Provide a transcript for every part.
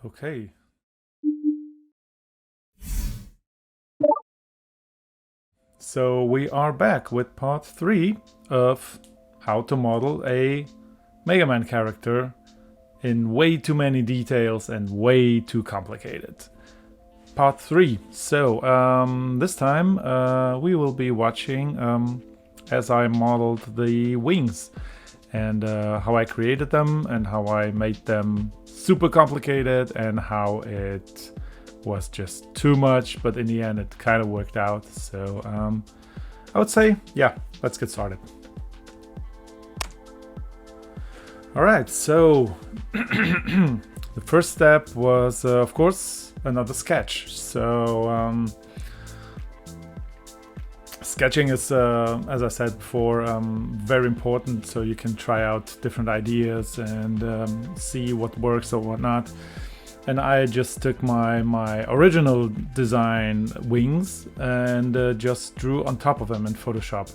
Okay. So we are back with part 3 of how to model a Mega Man character in way too many details and way too complicated. Part 3. So this time we will be watching as I modeled the wings and how I created them and how I made them super complicated and how it was just too much, but in the end it kind of worked out. So I would say, yeah, let's get started. All right, so the first step was, of course, another sketch. So sketching is, as I said before, very important, so you can try out different ideas and see what works or what not. And I just took my original design wings and just drew on top of them in Photoshop.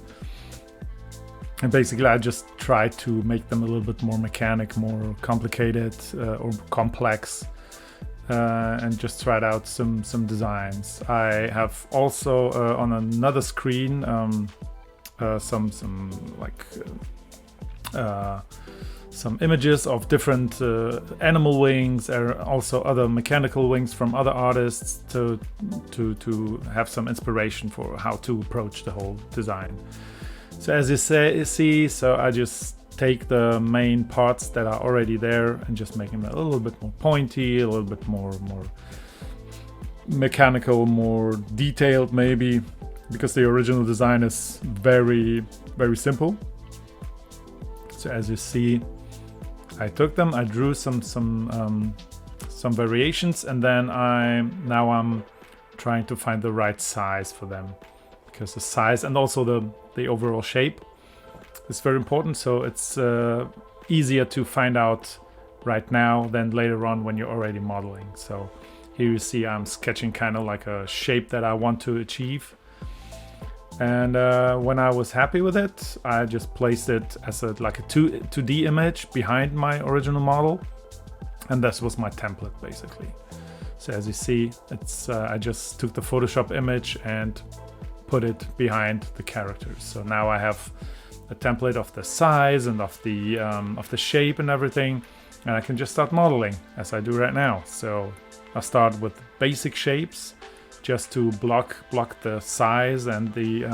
And basically I just tried to make them a little bit more mechanic, more complicated or complex, and just tried out some designs. I have also on another screen some images of different animal wings, and also other mechanical wings from other artists to have some inspiration for how to approach the whole design. So as you see, so I just take the main parts that are already there and just make them a little bit more pointy, a little bit more mechanical, more detailed maybe, because the original design is very simple. So as you see, I took them, I drew some variations, and then now I'm trying to find the right size for them, because the size and also the overall shape is very important. So it's easier to find out right now than later on when you're already modeling. So here you see I'm sketching kind of like a shape that I want to achieve. And when I was happy with it, I just placed it as like a 2D image behind my original model, and this was my template basically. So as you see, it's I just took the Photoshop image and put it behind the characters. So now I have a template of the size and of the shape and everything, and I can just start modeling as I do right now. So I start with basic shapes, just to block the size and the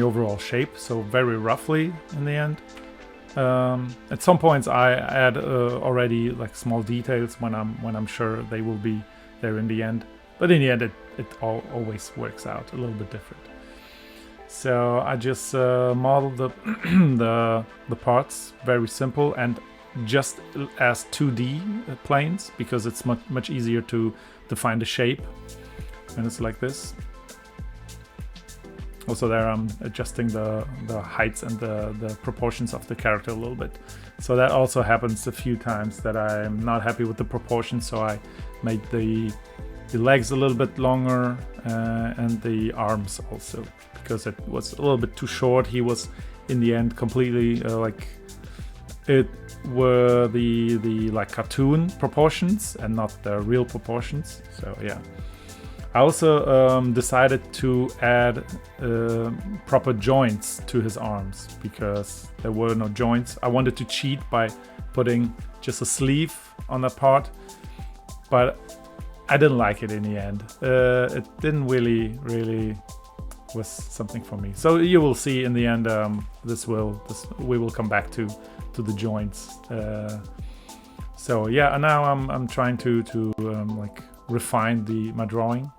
overall shape, so very roughly in the end. At some points I add already like small details when I'm sure they will be there in the end, but in the end it always works out a little bit different. So I just modeled the parts very simple and just as 2D planes, because it's much easier to define the shape when it's like this. Also there I'm adjusting the heights and the proportions of the character a little bit. So that also happens a few times that I'm not happy with the proportions, so I made the legs a little bit longer and the arms also, because it was a little bit too short. He was in the end completely like it were the like cartoon proportions and not the real proportions. So yeah, I also decided to add proper joints to his arms, because there were no joints. I wanted to cheat by putting just a sleeve on that part, but I didn't like it in the end. It didn't really was something for me. So you will see in the end we will come back to the joints. So yeah, and now I'm trying to like refine my drawing,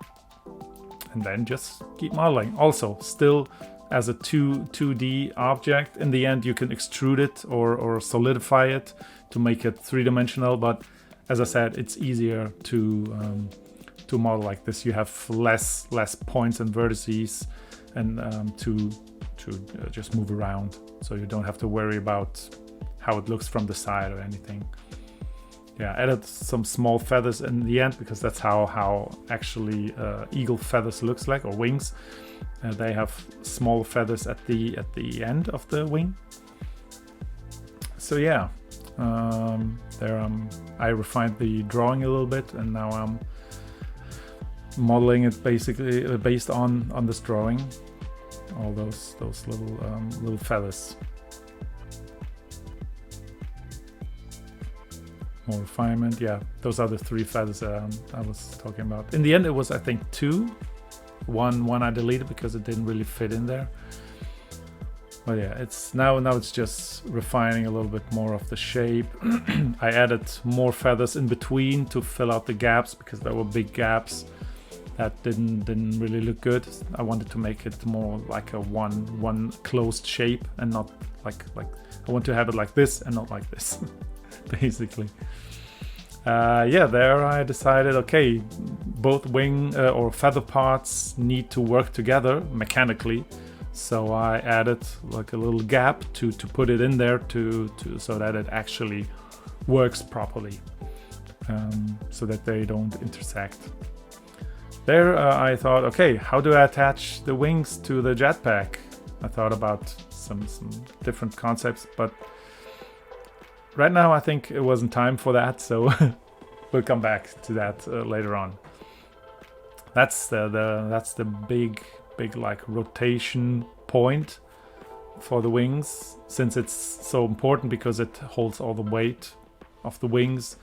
and then just keep modeling. Also, still as a 2D object. In the end, you can extrude it or solidify it to make it three-dimensional. But as I said, it's easier to model like this. You have less points and vertices, and to just move around, so you don't have to worry about how it looks from the side or anything. Yeah, added some small feathers in the end, because that's how actually eagle feathers looks like, or wings. They have small feathers at the end of the wing. So yeah, There I refined the drawing a little bit, and now I'm modeling it basically based on this drawing. All those little feathers. More refinement, yeah. Those are the 3 feathers I was talking about. In the end, it was, I think, 2. One I deleted because it didn't really fit in there. But yeah, it's now it's just refining a little bit more of the shape. I added more feathers in between to fill out the gaps because there were big gaps that didn't really look good. I wanted to make it more like a one closed shape, and not like I want to have it like this and not like this, basically. Yeah, there I decided, okay, both wing or feather parts need to work together mechanically. So I added like a little gap to put it in there to so that it actually works properly, so that they don't intersect. There I thought, okay, how do I attach the wings to the jetpack? I thought about some different concepts, but right now I think it wasn't time for that, so we'll come back to that later on. That's the big like rotation point for the wings, since it's so important because it holds all the weight of the wings.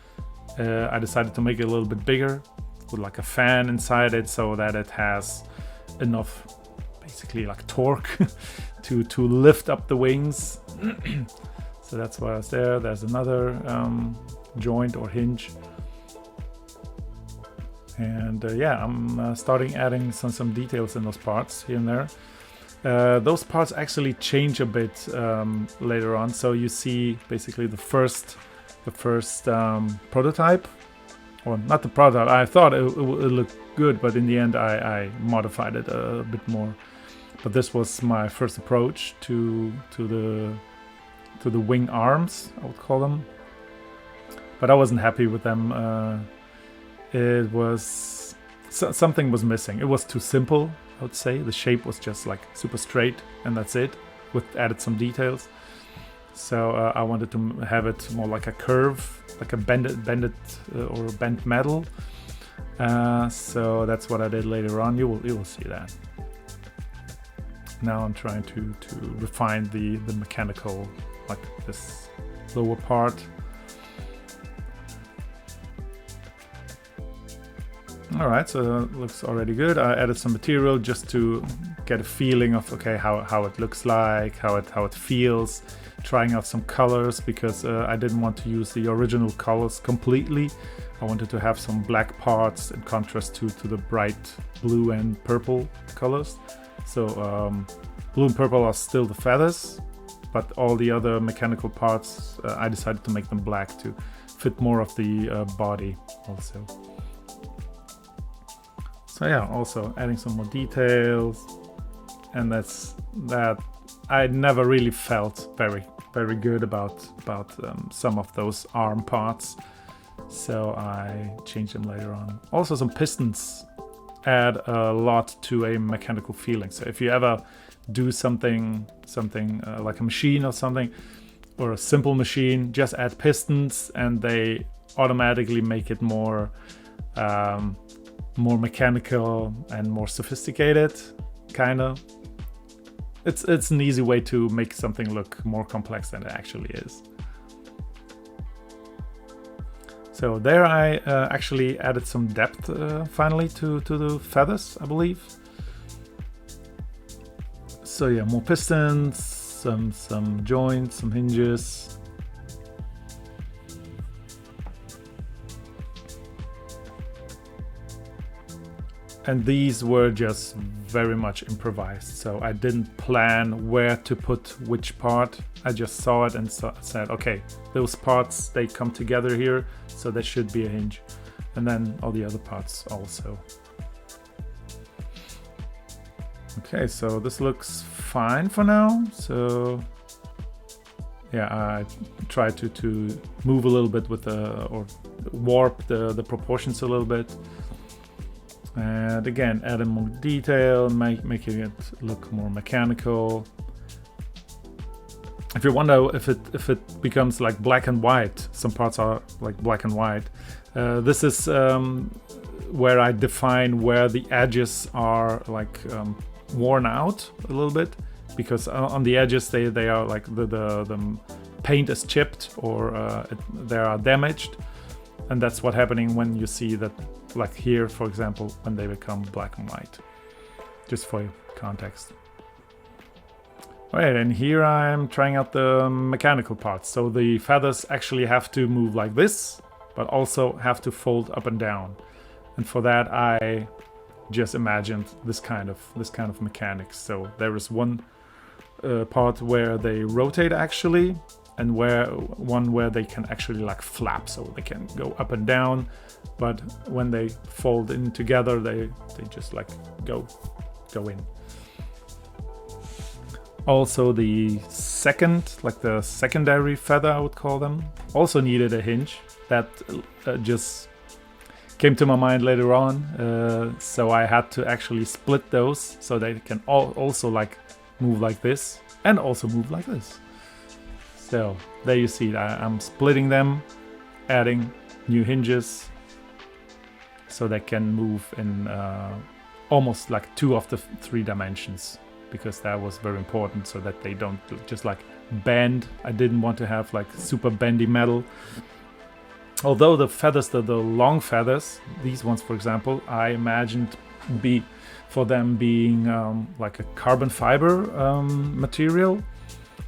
I decided to make it a little bit bigger with like a fan inside it, so that it has enough basically like torque to lift up the wings. So that's why I was there. There's another joint or hinge. And yeah, I'm starting adding some details in those parts here and there. Those parts actually change a bit later on. So you see basically the first prototype, or not the prototype. I thought it looked good, but in the end I modified it a bit more. But this was my first approach to the wing arms, I would call them. But I wasn't happy with them. It was something was missing. It was too simple, I would say. The shape was just like super straight, and that's it. With added some details. So I wanted to have it more like a curve, like a bended or bent metal. So that's what I did later on. You will see that. Now I'm trying to refine the mechanical, like this lower part. Alright, so it looks already good. I added some material just to get a feeling of, okay, how it looks like, how it feels. Trying out some colors, because I didn't want to use the original colors completely. I wanted to have some black parts in contrast to the bright blue and purple colors. So blue and purple are still the feathers, but all the other mechanical parts, I decided to make them black to fit more of the body also. So yeah, also adding some more details, and that I never really felt very good about some of those arm parts, so I changed them later on. Also, some pistons add a lot to a mechanical feeling. So if you ever do something like a machine or something, or a simple machine, just add pistons and they automatically make it more mechanical and more sophisticated, kind of. It's an easy way to make something look more complex than it actually is. So there I actually added some depth finally to the feathers, I believe. So yeah, more pistons, some joints, some hinges. And these were just very much improvised. So I didn't plan where to put which part. I just saw it and said, okay, those parts, they come together here, so there should be a hinge. And then all the other parts also. Okay, so this looks fine for now. So yeah, I tried to move a little bit with or warp the proportions a little bit. And again, adding more detail, making it look more mechanical. if you wonder if it becomes like black and white, some parts are like black and white. This is where I define where the edges are like worn out a little bit, because on the edges they are like the paint is chipped or they are damaged, and that's what's happening when you see that, like here for example, when they become black and white. Just for context. Alright, and here I'm trying out the mechanical parts. So the feathers actually have to move like this, but also have to fold up and down. And for that I just imagined this kind of mechanics. So there is one part where they rotate actually, and one where they can actually like flap, so they can go up and down, but when they fold in together they just like go in. Also the the secondary feather, I would call them, also needed a hinge. That just came to my mind later on, so I had to actually split those so they can also like move like this and also move like this. So there you see I'm splitting them, adding new hinges so they can move in almost like 2 of the 3 dimensions, because that was very important so that they don't just like bend. I didn't want to have like super bendy metal. Although the feathers, the long feathers, these ones for example, I imagined for them being like a carbon fiber material,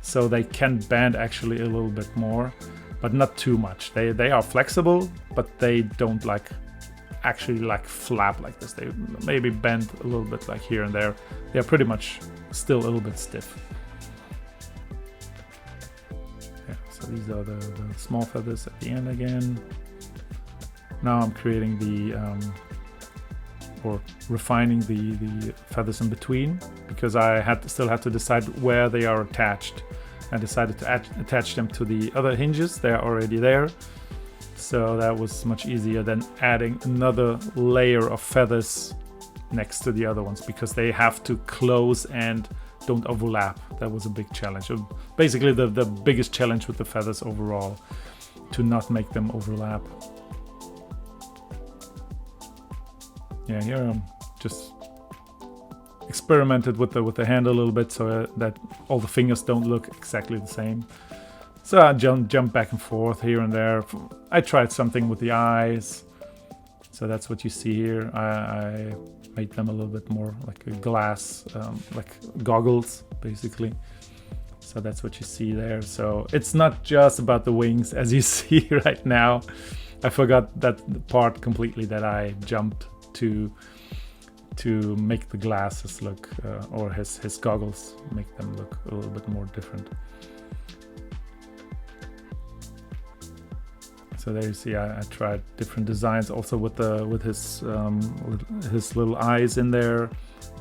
so they can bend actually a little bit more, but not too much. They are flexible, but they don't like actually like flap like this. They maybe bend a little bit like here and there. They are pretty much still a little bit stiff. Yeah, so these are the small feathers at the end again. Now I'm creating or refining the feathers in between, because I still had to decide where they are attached. I decided to attach them to the other hinges. They are already there. So that was much easier than adding another layer of feathers next to the other ones, because they have to close and don't overlap. That was a big challenge. Basically the biggest challenge with the feathers overall, to not make them overlap. Yeah, here I'm just experimented with the hand a little bit so that all the fingers don't look exactly the same. So I jump back and forth here and there. I tried something with the eyes. So that's what you see here. I made them a little bit more like a glass, like goggles, basically. So that's what you see there. So it's not just about the wings, as you see right now. I forgot that part completely, that I jumped to make the glasses look, or his goggles, make them look a little bit more different. So there you see, I tried different designs also with his little eyes in there.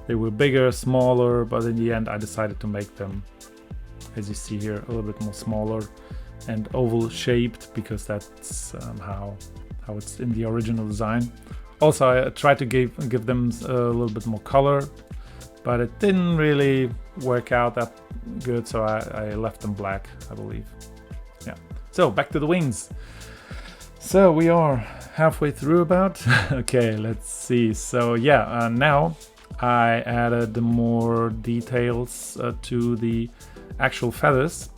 They were bigger, smaller, but in the end I decided to make them, as you see here, a little bit more smaller and oval shaped, because that's how it's in the original design. Also I tried to give them a little bit more color, but it didn't really work out that good, so I left them black, I believe. Yeah. So back to the wings. So we are halfway through about. Okay, let's see. So yeah, now I added more details to the actual feathers.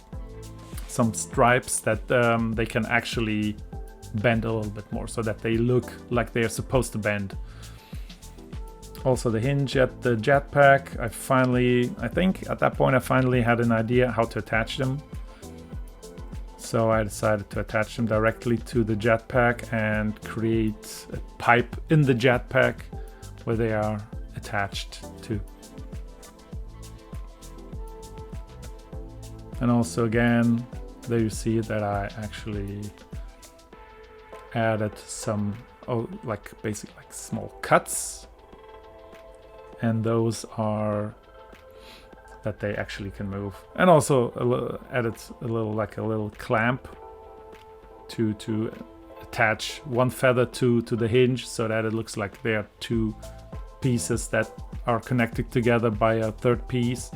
Some stripes that they can actually bend a little bit more, so that they look like they are supposed to bend. Also the hinge at the jetpack, I think at that point I finally had an idea how to attach them. So I decided to attach them directly to the jetpack and create a pipe in the jetpack where they are attached to. And also again, there you see that I actually added some basically like small cuts, and those are that they actually can move. And also added a little clamp to attach one feather to the hinge, so that it looks like they are 2 pieces that are connected together by a 3rd piece.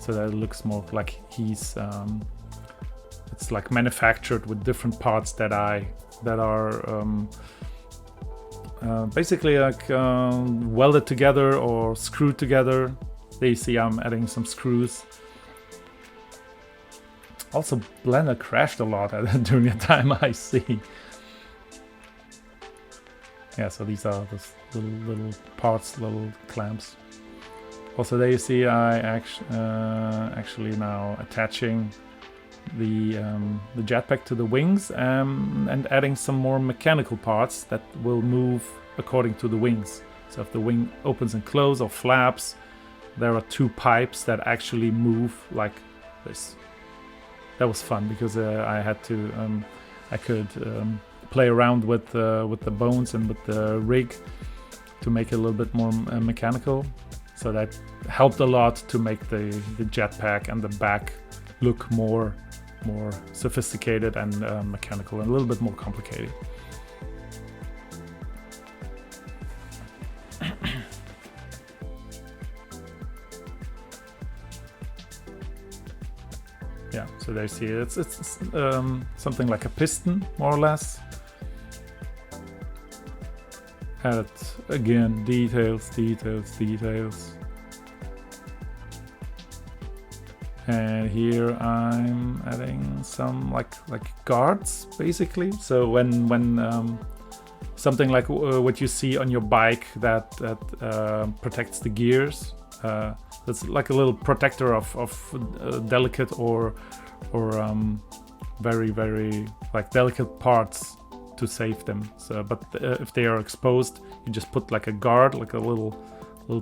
so that it looks more like he's it's like manufactured with different parts that are basically like welded together or screwed together. There you see I'm adding some screws. Also, Blender crashed a lot during the time I see. Yeah, so these are those little parts, little clamps. Also, there you see I actually now attaching the jetpack to the wings and adding some more mechanical parts that will move according to the wings. So if the wing opens and closes or flaps, there are two pipes that actually move like this. That was fun because I had to I could play around with the bones and with the rig to make it a little bit more mechanical. So that helped a lot to make the jetpack and the back look more sophisticated and mechanical and a little bit more complicated. Yeah, so there you see it's something like a piston, more or less. Add again details. And here I'm adding some like guards, basically. So when something like what you see on your bike that protects the gears, it's like a little protector of delicate or very like delicate parts to save them. So, but if they are exposed, you just put like a guard, like a little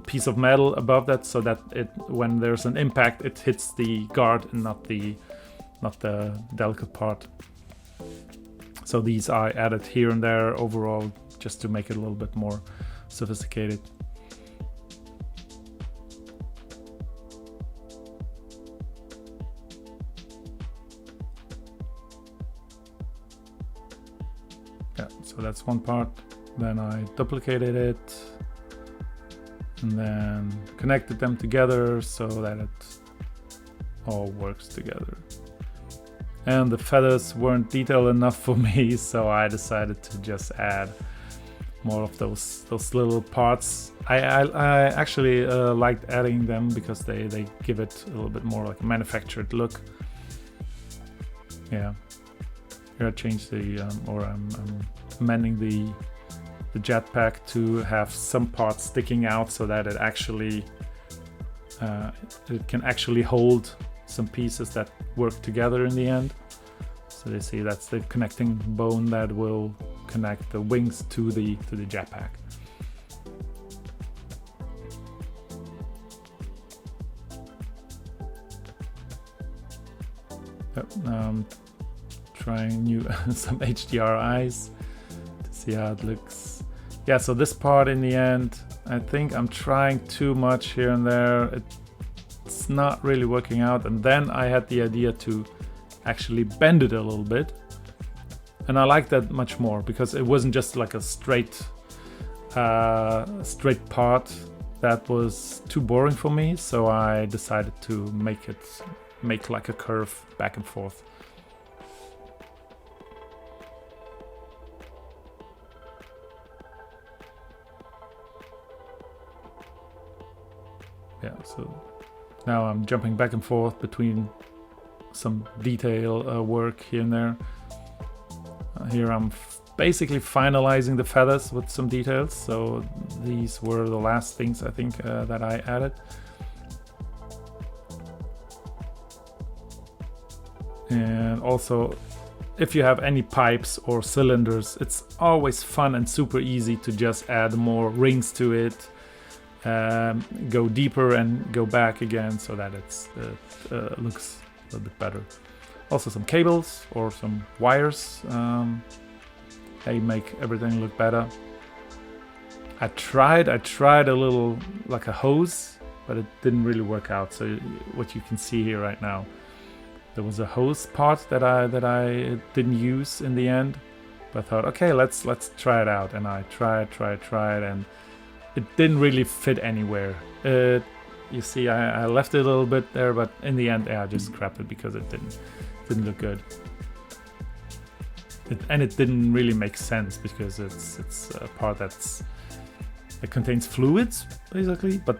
piece of metal above that, so that when there's an impact, it hits the guard and not the delicate part. So these I added here and there overall, just to make it a little bit more sophisticated. Yeah, so that's one part. Then I duplicated it and then connected them together so that it all works together. And the feathers weren't detailed enough for me, so I decided to just add more of those little parts. I actually liked adding them because they give it a little bit more like a manufactured look. Yeah, here I changed the I'm amending the jetpack to have some parts sticking out so that it actually it can actually hold some pieces that work together in the end. So they see that's the connecting bone that will connect the wings to the jetpack. Yep, now I'm trying some HDR eyes to see how it looks. Yeah, so this part in the end, I think I'm trying too much here and there. It's not really working out. And then I had the idea to actually bend it a little bit. And I like that much more because it wasn't just like a straight part. That was too boring for me. So I decided to make like a curve back and forth. Yeah, so now I'm jumping back and forth between some detail work here and there. Here I'm basically finalizing the feathers with some details. So these were the last things I think that I added. And also, if you have any pipes or cylinders, it's always fun and super easy to just add more rings to it. Go deeper and go back again so that it looks a little bit better. Also some cables or some wires, they make everything look better. I tried a little like a hose, but it didn't really work out. So what you can see here right now, there was a hose part that I didn't use in the end, but I thought, okay, let's try it out. And I tried and it didn't really fit anywhere. You see, I left it a little bit there, but in the end, I just scrapped it because it didn't look good. And it didn't really make sense because it's a part that contains fluids basically. But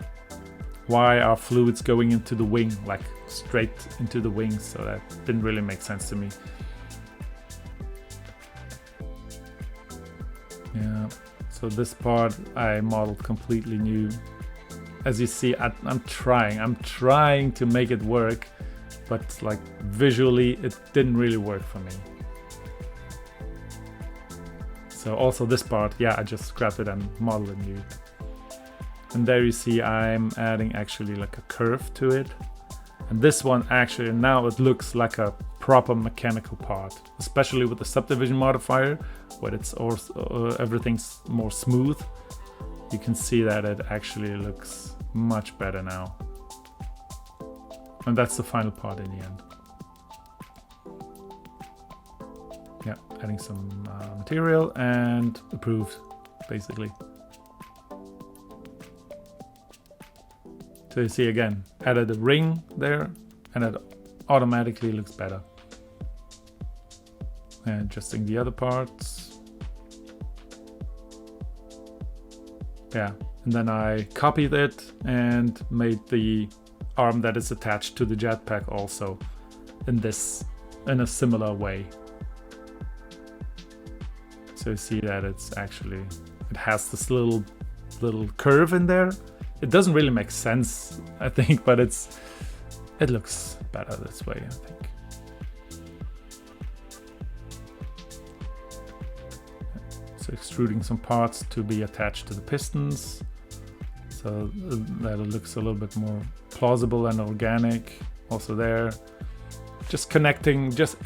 why are fluids going into the wing, like straight into the wing? So that didn't really make sense to me. Yeah. So this part I modeled completely new. As you see, I'm trying to make it work, but like visually it didn't really work for me. So also this part, I just scrapped it and modeled it new. And there you see I'm adding actually like a curve to it. And this one actually, now it looks like a proper mechanical part, especially with the subdivision modifier, where it's also, everything's more smooth. You can see that it actually looks much better now. And that's the final part in the end. Yeah, adding some material and approved, basically. So you see again, added a ring there, and it automatically looks better. And adjusting the other parts. Yeah, and then I copied it and made the arm that is attached to the jetpack also in a similar way. So you see that it has this little curve in there. It doesn't really make sense, I think, but it looks better this way, I think. So extruding some parts to be attached to the pistons, so that it looks a little bit more plausible and organic. Also there, just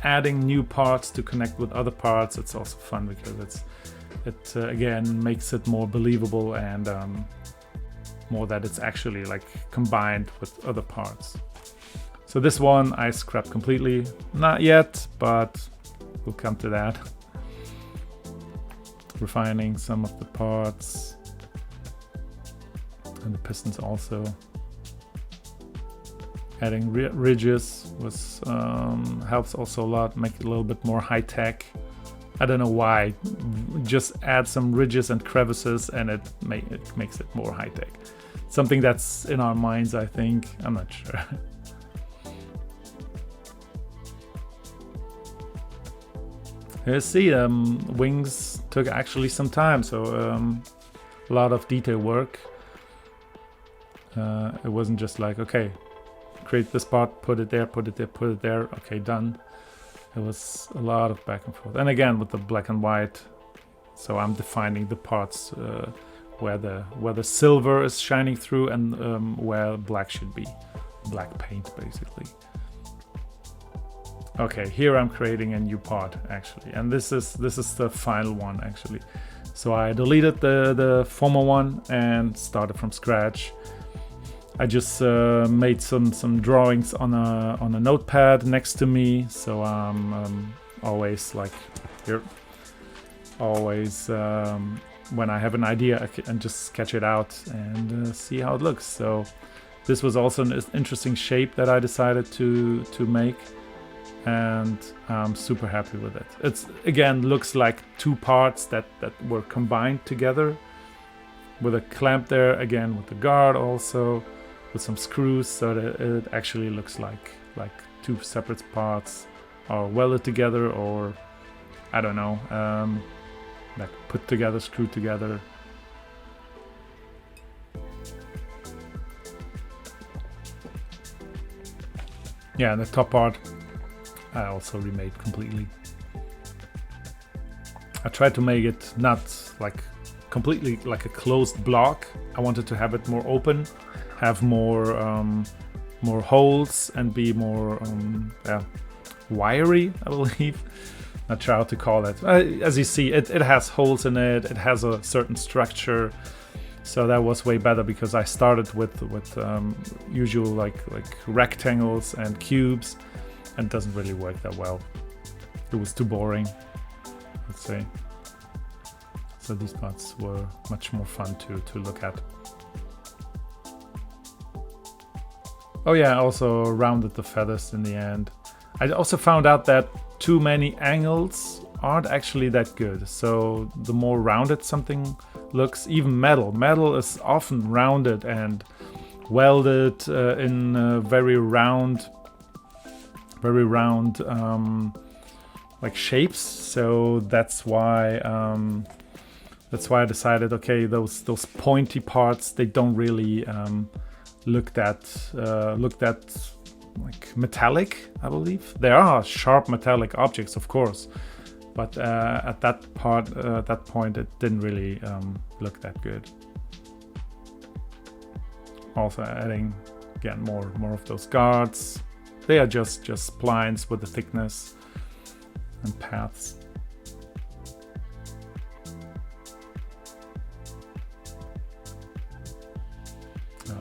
adding new parts to connect with other parts. It's also fun because it again makes it more believable and more that it's actually like combined with other parts. So this one I scrapped completely. Not yet, but we'll come to that. Refining some of the parts and the pistons also. Adding ridges helps also a lot, make it a little bit more high tech. I don't know why. Just add some ridges and crevices and it makes it more high tech. Something that's in our minds, I think. I'm not sure. You see, wings took actually some time, so a lot of detail work. It wasn't just like, okay, create this part, put it there, put it there, put it there, okay, done. It was a lot of back and forth. And again, with the black and white, so I'm defining the parts where the silver is shining through and where black should be. Black paint, basically. Okay, here I'm creating a new part actually, and this is the final one actually. So I deleted the former one and started from scratch. I just made some drawings on a notepad next to me, so I'm always like here. Always when I have an idea, I can just sketch it out and see how it looks. So this was also an interesting shape that I decided to make. And I'm super happy with it. It's again looks like two parts that were combined together with a clamp there, again with the guard also, with some screws, so that it actually looks like two separate parts are welded together, or I don't know, like put together, screwed together. Yeah, and the top part I also remade completely. I tried to make it not like completely like a closed block. I wanted to have it more open, have more holes, and be more wiry, I believe. Not sure how to call it. As you see, it has holes in it. It has a certain structure. So that was way better because I started with usual like rectangles and cubes. And it doesn't really work that well. It was too boring, let's say. So these parts were much more fun to look at. Oh yeah, I also rounded the feathers in the end. I also found out that too many angles aren't actually that good. So the more rounded something looks, even metal is often rounded and welded in very round like shapes. So that's why I decided, okay, those pointy parts, they don't really look that like metallic. I believe there are sharp metallic objects, of course, but at that point, it didn't really look that good. Also adding again more of those guards. They are just splines with the thickness and paths.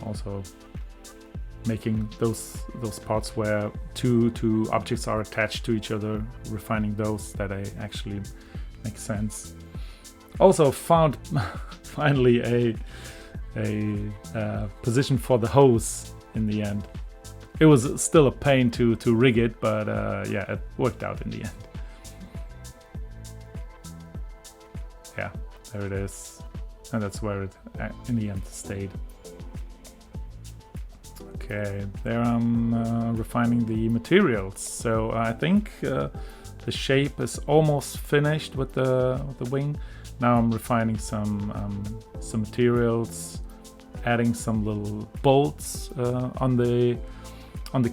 Also making those parts where two objects are attached to each other, refining those that actually make sense. Also found finally a position for the hose in the end. It was still a pain to rig it, but yeah, it worked out in the end. Yeah, there it is, and that's where it in the end stayed. Okay, there I'm refining the materials. So I think the shape is almost finished with the wing. Now I'm refining some materials, adding some little bolts on the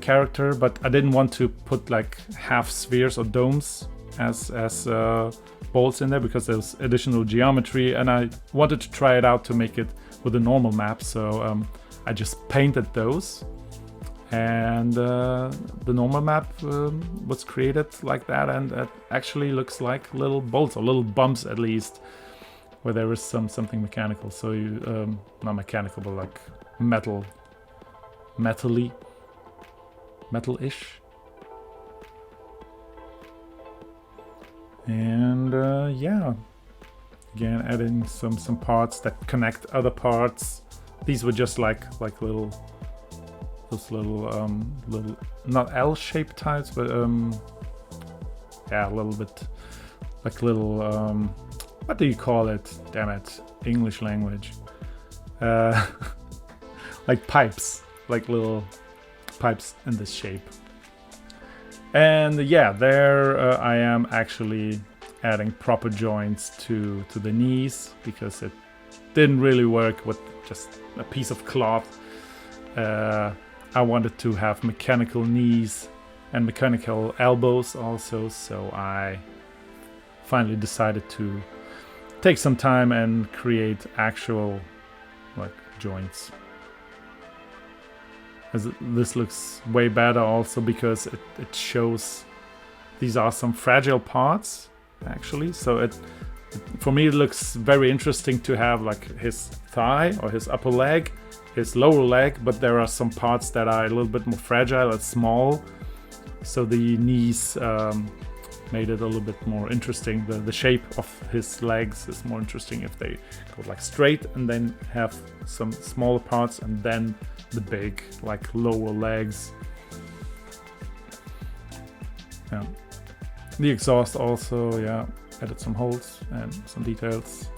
character, but I didn't want to put like half spheres or domes as bolts in there because there's additional geometry, and I wanted to try it out to make it with a normal map. So I just painted those, and the normal map was created like that, and it actually looks like little bolts or little bumps at least, where there is something mechanical. So you not mechanical, but like metal-ish. And yeah, again adding some parts that connect other parts. These were just like little not L-shaped tiles, but yeah, a little bit like little what do you call it? Damn it, English language. Like pipes, like little pipes in this shape. And yeah, there I am actually adding proper joints to the knees, because it didn't really work with just a piece of cloth. I wanted to have mechanical knees and mechanical elbows also, so I finally decided to take some time and create actual like joints. As this looks way better also because it shows these are some fragile parts actually. So it for me it looks very interesting to have like his thigh or his upper leg, his lower leg, but there are some parts that are a little bit more fragile and small. So the knees made it a little bit more interesting. The shape of his legs is more interesting if they go like straight and then have some smaller parts and then the big like lower legs. Yeah. The exhaust also, yeah, added some holes and some details.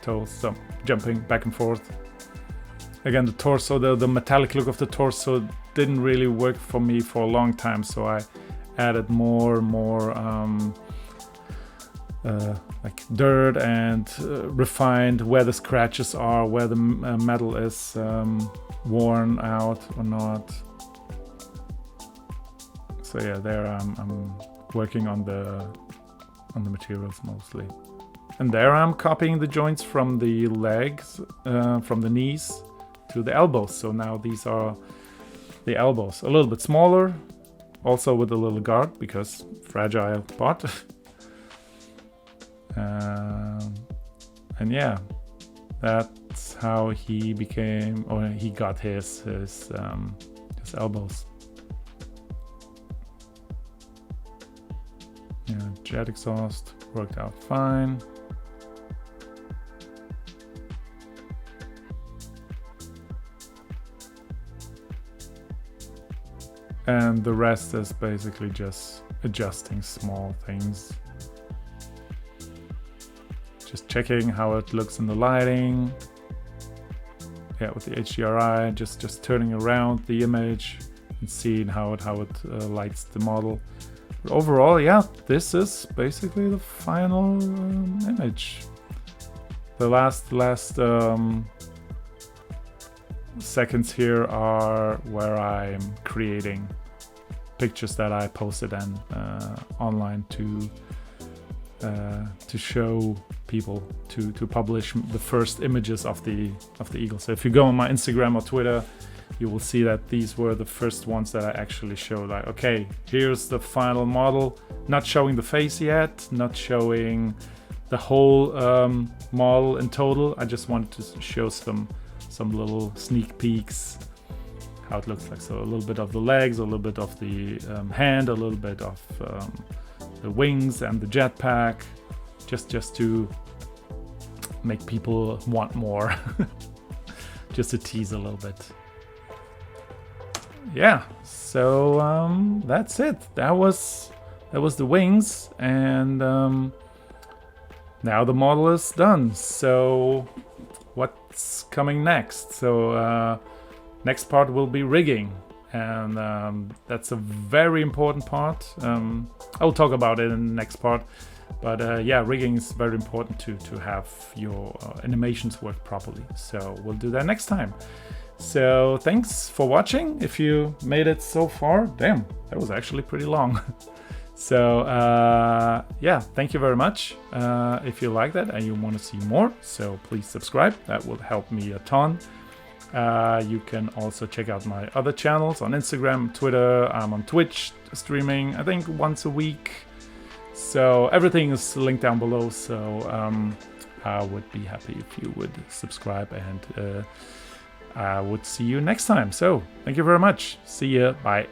Toes, so jumping back and forth. Again, the torso, the metallic look of the torso didn't really work for me for a long time, so I added more like dirt and refined where the scratches are, where the metal is worn out or not. So yeah, there I'm working on the materials mostly. And there I'm copying the joints from the legs, from the knees to the elbows. So now these are the elbows, a little bit smaller, also with a little guard because fragile part. And yeah, that's how he became, or he got his elbows. Yeah, jet exhaust worked out fine. and the rest is basically just adjusting small things. Just checking how it looks in the lighting. Yeah, with the HDRI, just turning around the image and seeing how it lights the model. But overall, yeah, this is basically the final image. The last seconds here are where I'm creating pictures that I posted online to show people, to publish the first images of the eagle. So if you go on my Instagram or Twitter, you will see that these were the first ones that I actually showed. Like, okay, here's the final model, not showing the face yet, not showing the whole model in total. I just wanted to show some little sneak peeks how it looks like. So a little bit of the legs, a little bit of the hand, a little bit of the wings and the jetpack, just to make people want more. Just to tease a little bit. Yeah, so that's it. That was the wings, and now the model is done. So what's coming next? So next part will be rigging, and that's a very important part. I'll talk about it in the next part, but yeah, rigging is very important to have your animations work properly. So we'll do that next time. So thanks for watching. If you made it so far, damn, that was actually pretty long. So yeah, thank you very much. If you like that and you want to see more, so please subscribe. That will help me a ton. You can also check out my other channels on Instagram, Twitter. I'm on Twitch streaming, I think once a week. So everything is linked down below. So I would be happy if you would subscribe, and I would see you next time. So thank you very much. See ya. Bye.